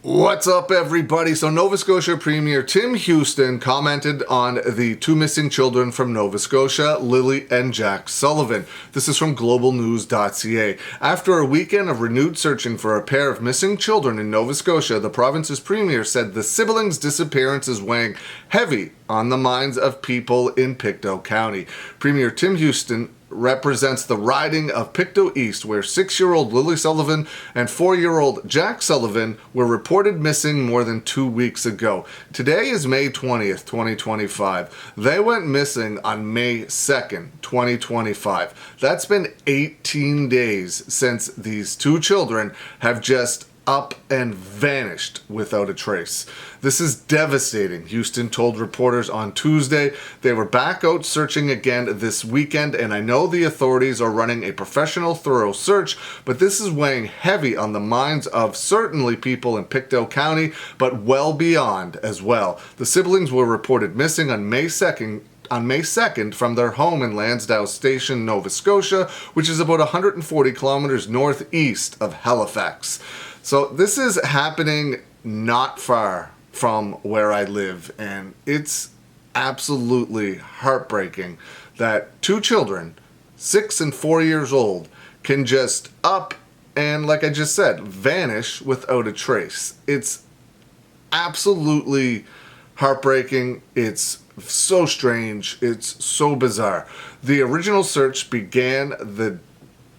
What's up, everybody? So Nova Scotia Premier Tim Houston commented on the two missing children from Nova Scotia, Lily and Jack Sullivan. This is from globalnews.ca. After a weekend of renewed searching for a pair of missing children in Nova Scotia, the province's premier said the siblings' disappearance is weighing heavy on the minds of people in Pictou County. Premier Tim Houston represents the riding of Pictou East, where 6-year-old Lily Sullivan and 4-year-old Jack Sullivan were reported missing more than 2 weeks ago. Today is May 20th, 2025. They went missing on May 2nd, 2025. That's been 18 days since these two children have just up and vanished without a trace. This is devastating, Houston told reporters on Tuesday. They were back out searching again this weekend, and I know the authorities are running a professional, thorough search, but this is weighing heavy on the minds of certainly people in Pictou County, but well beyond as well. The siblings were reported missing on May 2nd from their home in Lansdowne Station, Nova Scotia, which is about 140 kilometers northeast of Halifax. So this is happening not far from where I live, and it's absolutely heartbreaking that two children, 6 and 4 years old, can just up and, like I just said, vanish without a trace. It's absolutely heartbreaking. It's so strange. It's so bizarre. The original search began the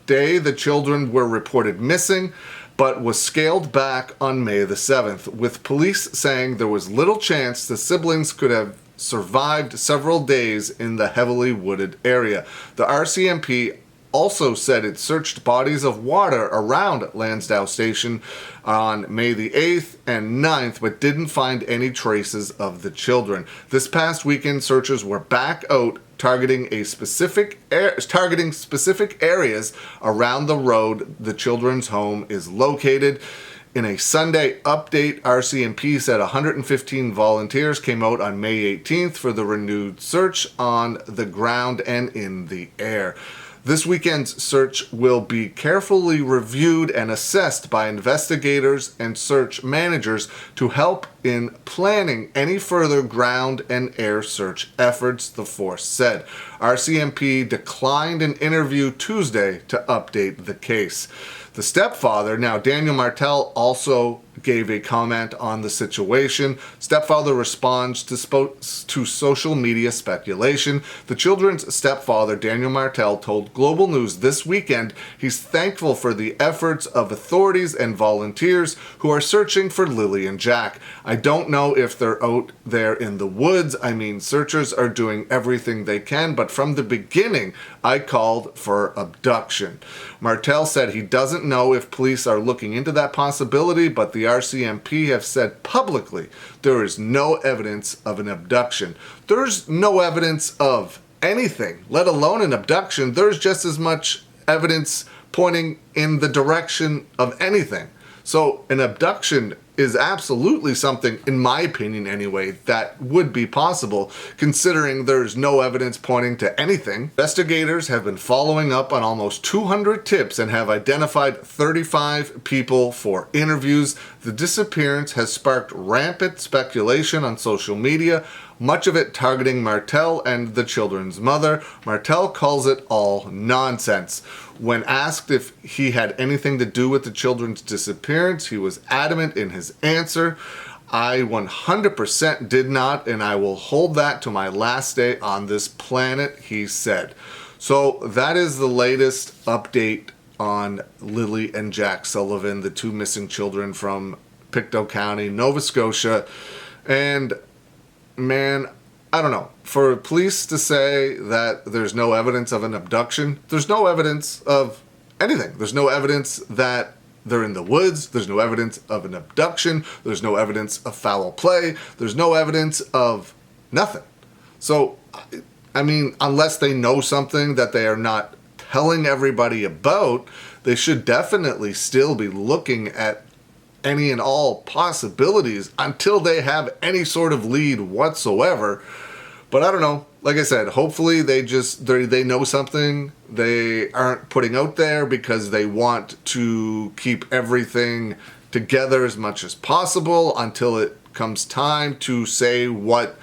day the children were reported missing, but was scaled back on May the 7th, with police saying there was little chance the siblings could have survived several days in the heavily wooded area. The RCMP also said it searched bodies of water around Lansdowne Station on May the 8th and 9th, but didn't find any traces of the children. This past weekend, searchers were back out targeting specific areas around the road the children's home is located. In a Sunday update, RCMP said 115 volunteers came out on May 18th for the renewed search on the ground and in the air. This weekend's search will be carefully reviewed and assessed by investigators and search managers to help in planning any further ground and air search efforts, the force said. RCMP declined an interview Tuesday to update the case. The stepfather, now Daniel Martel, also gave a comment on the situation. Stepfather responds to social media speculation. The children's stepfather, Daniel Martel, told Global News this weekend he's thankful for the efforts of authorities and volunteers who are searching for Lily and Jack. I don't know if they're out there in the woods. I mean, searchers are doing everything they can, but from the beginning, I called for abduction. Martel said he doesn't know if police are looking into that possibility, but the RCMP have said publicly there is no evidence of an abduction. There's no evidence of anything, let alone an abduction. There's just as much evidence pointing in the direction of anything. So an abduction is absolutely something, in my opinion anyway, that would be possible, considering there's no evidence pointing to anything. Investigators have been following up on almost 200 tips and have identified 35 people for interviews. The disappearance has sparked rampant speculation on social media, much of it targeting Martel and the children's mother. Martel calls it all nonsense. When asked if he had anything to do with the children's disappearance, he was adamant in his answer. I 100% did not, and I will hold that to my last day on this planet, he said. So that is the latest update on Lily and Jack Sullivan, the two missing children from Pictou County, Nova Scotia. And man, I don't know. For police to say that there's no evidence of an abduction, there's no evidence of anything. There's no evidence that they're in the woods. There's no evidence of an abduction. There's no evidence of foul play. There's no evidence of nothing. So, I mean, unless they know something that they are not telling everybody about, they should definitely still be looking at any and all possibilities until they have any sort of lead whatsoever. But I don't know. Like I said, hopefully they know something they aren't putting out there because they want to keep everything together as much as possible until it comes time to say what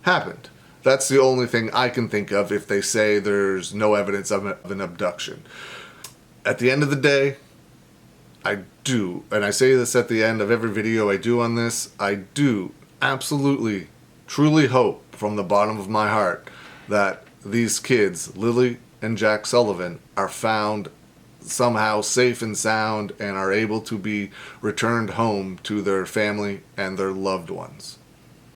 happened. That's the only thing I can think of if they say there's no evidence of an abduction. At the end of the day, I do, and I say this at the end of every video I do on this, I do absolutely, truly hope from the bottom of my heart that these kids, Lily and Jack Sullivan, are found somehow safe and sound and are able to be returned home to their family and their loved ones.